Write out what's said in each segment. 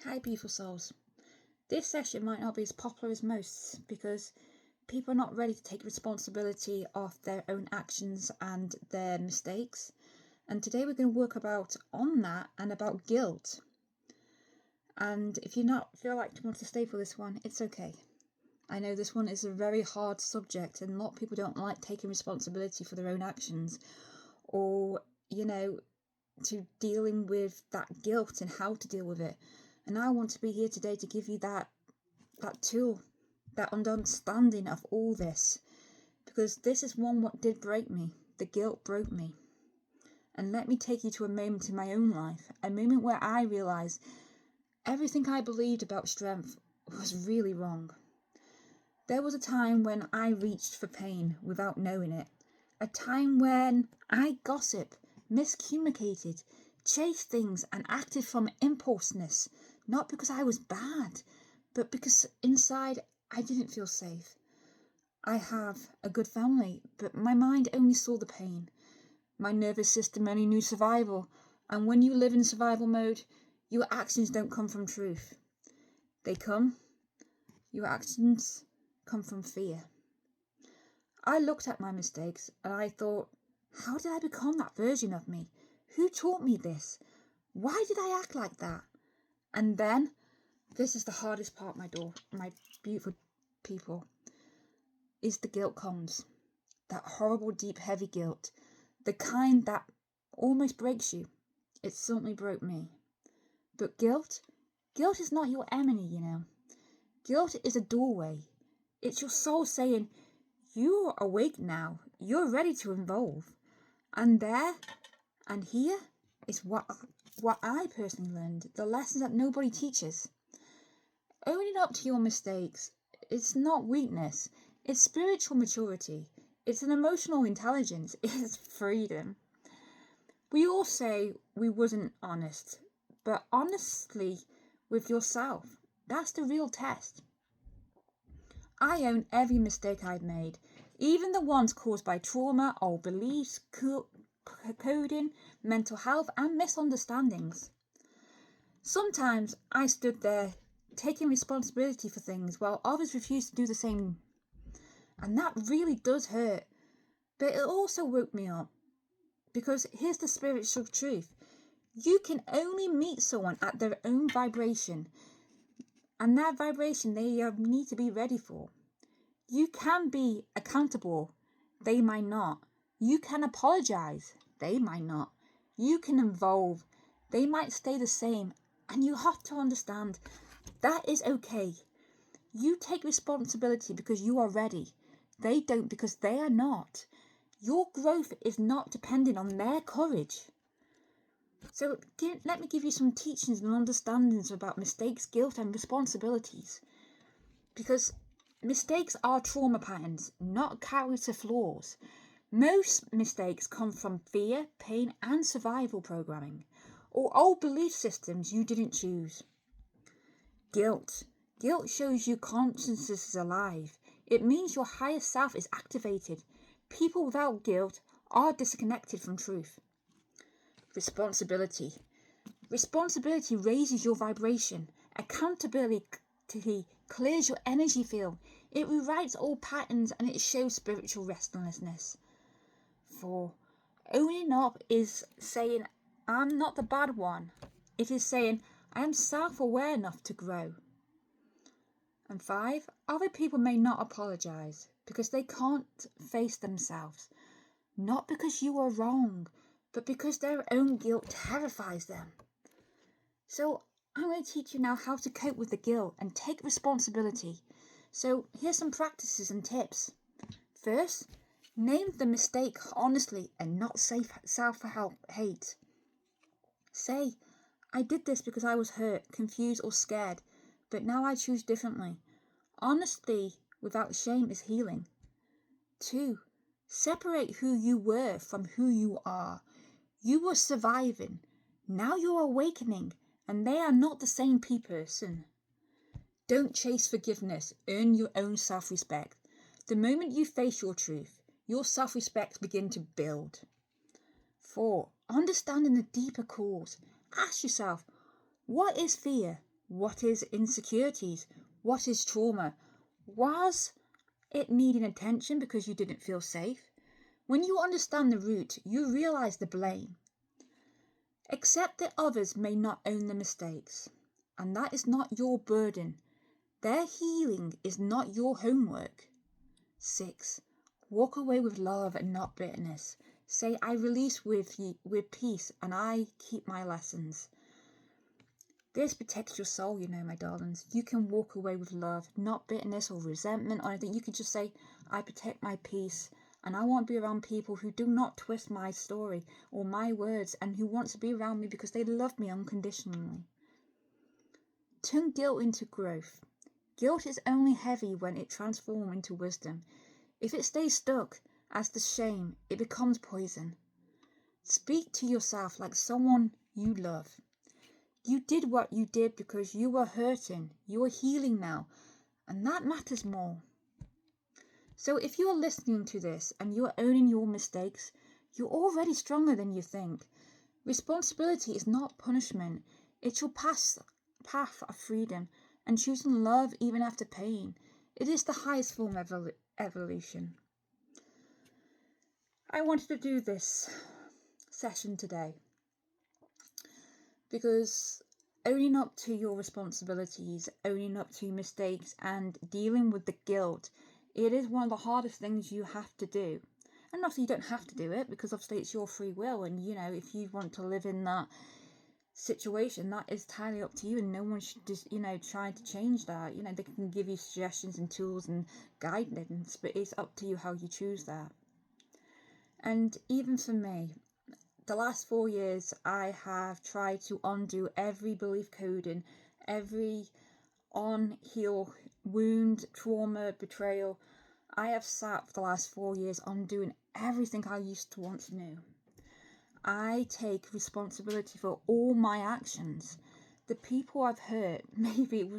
Hi, beautiful souls. This session might not be as popular as most because people are not ready to take responsibility of their own actions and their mistakes. And today we're going to work on that and about guilt. And if you not feel like you want to stay for this one, it's okay. I know this one is a very hard subject and a lot of people don't like taking responsibility for their own actions or, to dealing with that guilt and how to deal with it. And I want to be here today to give you that tool, that understanding of all this. Because this is one what did break me. The guilt broke me. And let me take you to a moment in my own life. A moment where I realised everything I believed about strength was really wrong. There was a time when I reached for pain without knowing it. A time when I gossiped, miscommunicated, chased things and acted from impulsiveness. Not because I was bad, but because inside I didn't feel safe. I have a good family, but my mind only saw the pain. My nervous system only knew survival, and when you live in survival mode, your actions don't come from truth. Your actions come from fear. I looked at my mistakes and I thought, how did I become that version of me? Who taught me this? Why did I act like that? And then, this is the hardest part, my beautiful people, is the guilt comes. That horrible, deep, heavy guilt. The kind that almost breaks you. It certainly broke me. But guilt is not your enemy, Guilt is a doorway. It's your soul saying, you're awake now. You're ready to evolve. And there and here is what I personally learned. The lessons that nobody teaches. Owning up to your mistakes, it's not weakness. It's spiritual maturity. It's an emotional intelligence. It's freedom. We all say we wasn't honest. But honestly with yourself, that's the real test. I own every mistake I've made, even the ones caused by trauma, old beliefs, coding, mental health, and misunderstandings. Sometimes I stood there taking responsibility for things while others refused to do the same. And that really does hurt. But it also woke me up. Because here's the spiritual truth. You can only meet someone at their own vibration. And that vibration they need to be ready for. You can be accountable. They might not. You can apologize. They might not. You can evolve. They might stay the same. And you have to understand that is okay. You take responsibility because you are ready. They don't because they are not. Your growth is not dependent on their courage. So let me give you some teachings and understandings about mistakes, guilt and responsibilities. Because mistakes are trauma patterns, not character flaws. Most mistakes come from fear, pain and survival programming, or old belief systems you didn't choose. Guilt shows you consciousness is alive. It means your higher self is activated. People without guilt are disconnected from truth. Responsibility raises your vibration. Accountability clears your energy field. It rewrites all patterns and it shows spiritual restlessness. 4. Owning up is saying, I'm not the bad one. It is saying, I am self-aware enough to grow. And 5. Other people may not apologize because they can't face themselves. Not because you are wrong, but because their own guilt terrifies them. So I'm going to teach you now how to cope with the guilt and take responsibility. So here's some practices and tips. First, name the mistake honestly and not self-hate. Say, I did this because I was hurt, confused or scared, but now I choose differently. Honesty without shame is healing. 2. Separate who you were from who you are. You were surviving. Now you're awakening, and they are not the same person. Don't chase forgiveness. Earn your own self-respect. The moment you face your truth, your self-respect begins to build. 4. Understanding the deeper cause. Ask yourself, what is fear? What is insecurities? What is trauma? Was it needing attention because you didn't feel safe? When you understand the root, you realize the blame. Accept that others may not own the mistakes, and that is not your burden. Their healing is not your homework. 6. Walk away with love and not bitterness. Say, I release with peace, and I keep my lessons. This protects your soul, my darlings. You can walk away with love, not bitterness or resentment or anything. You can just say, I protect my peace, and I won't be around people who do not twist my story or my words, and who want to be around me because they love me unconditionally. Turn guilt into growth. Guilt is only heavy when it transforms into wisdom. If it stays stuck as the shame, it becomes poison. Speak to yourself like someone you love. You did what you did because you were hurting. You are healing now, and that matters more. So if you are listening to this and you are owning your mistakes, you're already stronger than you think. Responsibility is not punishment. It's your path of freedom and choosing love even after pain. It is the highest form of evolution. I wanted to do this session today because owning up to your responsibilities, owning up to your mistakes, and dealing with the guilt, it is one of the hardest things you have to do. And obviously you don't have to do it, because obviously it's your free will, and if you want to live in that situation, that is entirely up to you, and no one should just try to change that. They can give you suggestions and tools and guidance, but it's up to you how you choose that. And even for me, the last 4 years, I have tried to undo every belief coding, every on-heal wound, trauma, betrayal. I have sat for the last 4 years undoing everything I used to once knew. I take responsibility for all my actions. The people I've hurt, maybe it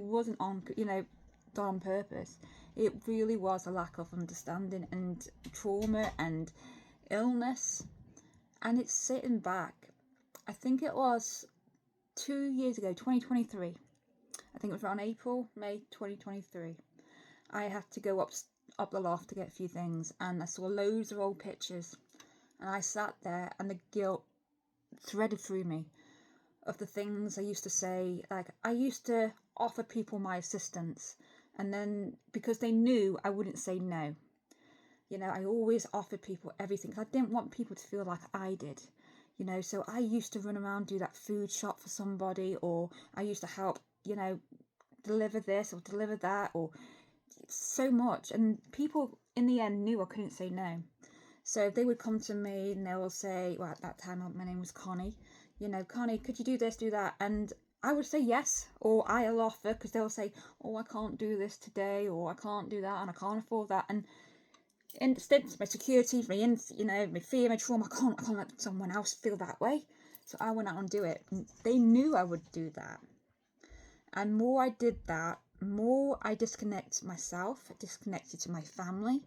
wasn't done on purpose. It really was a lack of understanding and trauma and illness. And it's sitting back. I think it was 2 years ago, 2023. I think it was around May 2023. I had to go up the loft to get a few things, and I saw loads of old pictures. And I sat there, and the guilt threaded through me of the things I used to say. Like, I used to offer people my assistance, and then because they knew I wouldn't say no, I always offered people everything, because I didn't want people to feel like I did. So I used to run around, do that food shop for somebody, or I used to help, deliver this or deliver that, or so much. And people in the end knew I couldn't say no. So they would come to me and they will say, well, at that time my name was Connie, Connie, could you do this, do that? And I would say yes, or I'll offer, because they'll say, oh, I can't do this today, or I can't do that, and I can't afford that. And instead, my security, my fear, my trauma, I can't let someone else feel that way. So I went out and do it. And they knew I would do that. And more I did that, more I disconnected myself, disconnected to my family.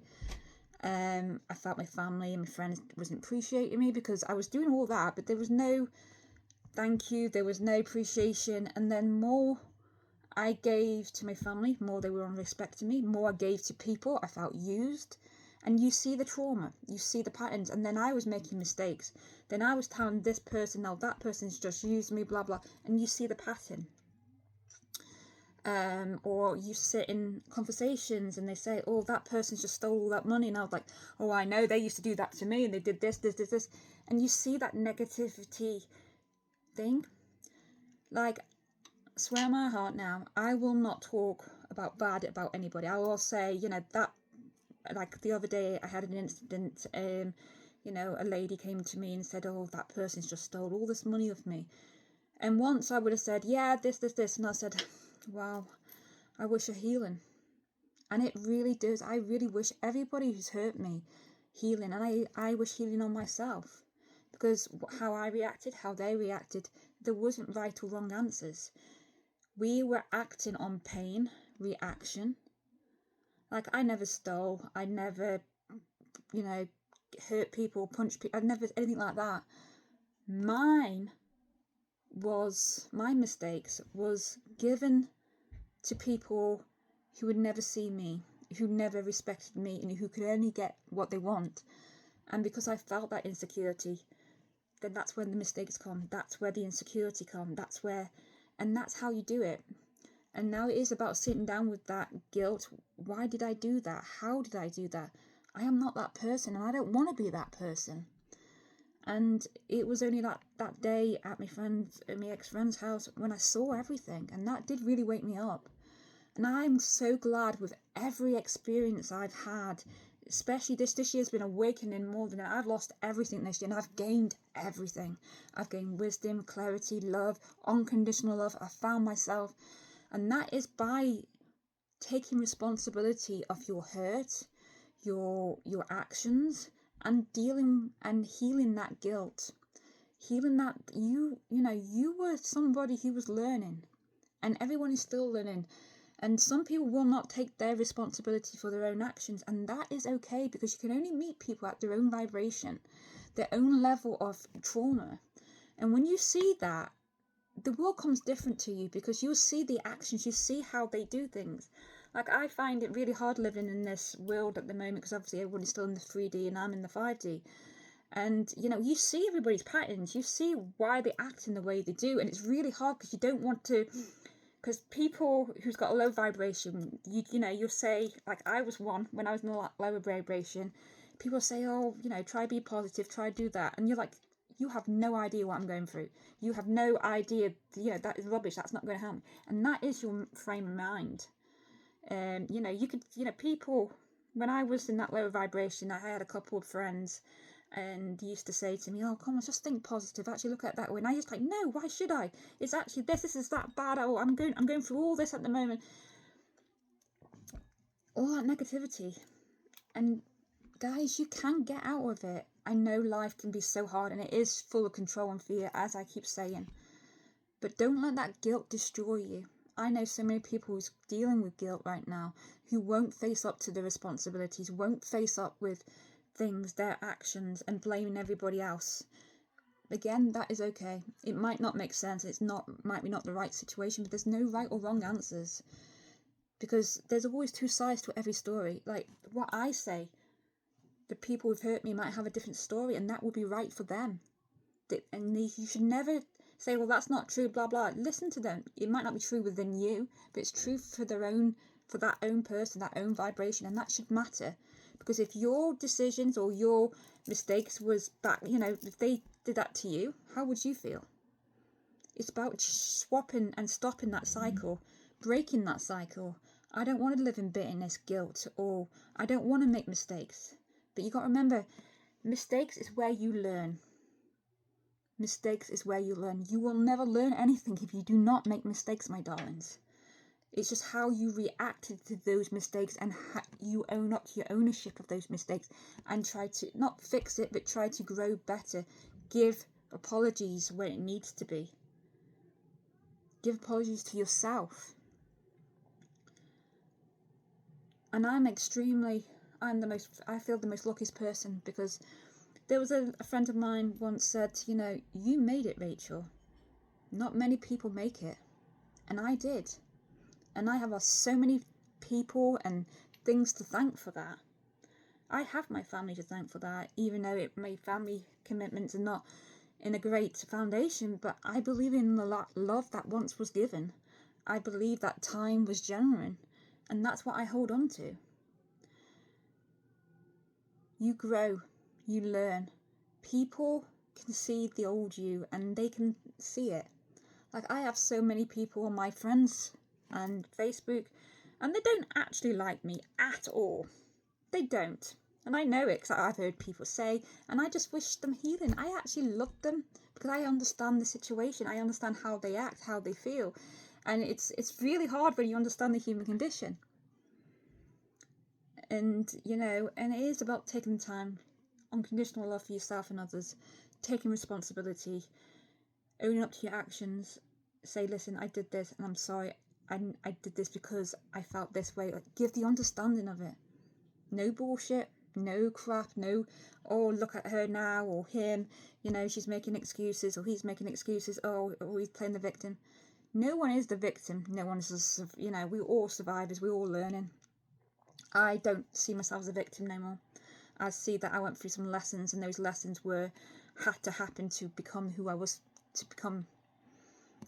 I felt my family and my friends wasn't appreciating me, because I was doing all that, but there was no thank you, there was no appreciation. And then more I gave to my family, more they were unrespecting me, more I gave to people, I felt used. And you see the trauma, you see the patterns. And then I was making mistakes. Then I was telling this person, no, that person's just used me, blah, blah. And you see the pattern. Or you sit in conversations and they say, oh, that person's just stole all that money. And I was like, oh, I know, they used to do that to me, and they did this. And you see that negativity thing. Like, swear on my heart now, I will not talk bad about anybody. I will say, that, like the other day I had an incident, a lady came to me and said, oh, that person's just stole all this money off me. And once I would have said, yeah, this. And I said, wow, I wish her healing. And it really does. I really wish everybody who's hurt me healing. And I wish healing on myself. Because how I reacted, how they reacted, there wasn't right or wrong answers. We were acting on pain, reaction. Like, I never stole. I never, hurt people, punched people. I never, anything like that. Mine my mistakes was given to people who would never see me, who never respected me, and who could only get what they want. And because I felt that insecurity, then that's when the mistakes come. That's where the insecurity come. And that's how you do it. And now it is about sitting down with that guilt. Why did I do that? How did I do that? I am not that person, and I don't want to be that person. And it was only that day at my ex-friend's house when I saw everything, and that did really wake me up. And I'm so glad with every experience I've had, especially this year's been awakening more than I've lost everything this year, and I've gained everything. I've gained wisdom, clarity, love, unconditional love. I found myself, and that is by taking responsibility of your hurt, your actions, and dealing and healing that guilt, healing that you were somebody who was learning, and everyone is still learning. And some people will not take their responsibility for their own actions, and that is okay, because you can only meet people at their own vibration, their own level of trauma. And when you see that, the world comes different to you, because you see the actions, you see how they do things. Like, I find it really hard living in this world at the moment, because obviously everyone's still in the 3D and I'm in the 5D. And, you see everybody's patterns, you see why they act in the way they do, and it's really hard because you don't want to, because people who's got a low vibration, you'll say, like I was one, when I was in a lower vibration, people say, oh, try be positive, try do that. And you're like, you have no idea what I'm going through. You have no idea, that is rubbish, that's not going to help me. And that is your frame of mind. You could, people, when I was in that lower vibration, I had a couple of friends, and he used to say to me, oh, come on, just think positive, actually look at it that way. And I just like, no, why should I? It's actually this is that bad. Oh, I'm going through all this at the moment, all that negativity. And guys, you can get out of it. I know life can be so hard, and it is full of control and fear, as I keep saying, but don't let that guilt destroy you. I know so many people who's dealing with guilt right now, who won't face up to their responsibilities, won't face up with things, their actions, and blaming everybody else. Again, that is okay. It might not make sense. Might be not the right situation, but there's no right or wrong answers, because there's always two sides to every story. Like what I say, the people who've hurt me might have a different story, and that will be right for them. You should never say, well, that's not true, blah blah. Listen to them. It might not be true within you, but it's true for that own person, that own vibration, and that should matter. Because if your decisions or your mistakes was back, if they did that to you, how would you feel? It's about swapping and stopping that cycle, breaking that cycle. I don't want to live in bitterness, guilt, or I don't want to make mistakes. But you got to remember, mistakes is where you learn. Mistakes is where you learn. You will never learn anything if you do not make mistakes, my darlings. It's just how you reacted to those mistakes, and how you own up to your ownership of those mistakes, and try to not fix it, but try to grow better. Give apologies where it needs to be. Give apologies to yourself. And I feel the most luckiest person, because there was a friend of mine once said, you made it, Rachel. Not many people make it. And I did. And I have so many people and things to thank for that. I have my family to thank for that, even though my family commitments are not in a great foundation, but I believe in the love that once was given. I believe that time was genuine, and that's what I hold on to. You grow, you learn. People can see the old you, and they can see it. Like, I have so many people on my friends and Facebook, and they don't actually like me at all. They don't. And I know it, because I've heard people say, and I just wish them healing. I actually love them, because I understand the situation. I understand how they act, how they feel. And it's really hard when you understand the human condition. And, and it is about taking the time, unconditional love for yourself and others, taking responsibility, owning up to your actions, say, listen, I did this, and I'm sorry, I did this because I felt this way. Like, give the understanding of it. No bullshit, No crap, no, oh, look at her now, or him, you know, she's making excuses, or he's making excuses, oh, he's playing the victim. No one is the victim. No one's, you know, we're all survivors, we're all learning. I don't see myself as a victim no more. I see that I went through some lessons, and those lessons had to happen to become who I was to become.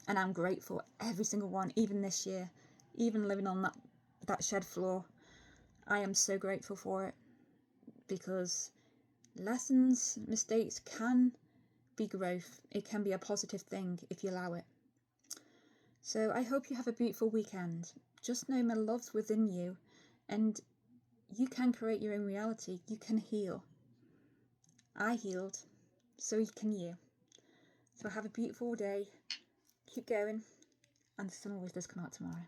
And I'm grateful every single one, even this year, even living on that shed floor. I am so grateful for it, because lessons, mistakes can be growth. It can be a positive thing if you allow it. So I hope you have a beautiful weekend. Just know my love's within you, and you can create your own reality. You can heal. I healed, so can you. So have a beautiful day. Keep going, and the sun always does come out tomorrow.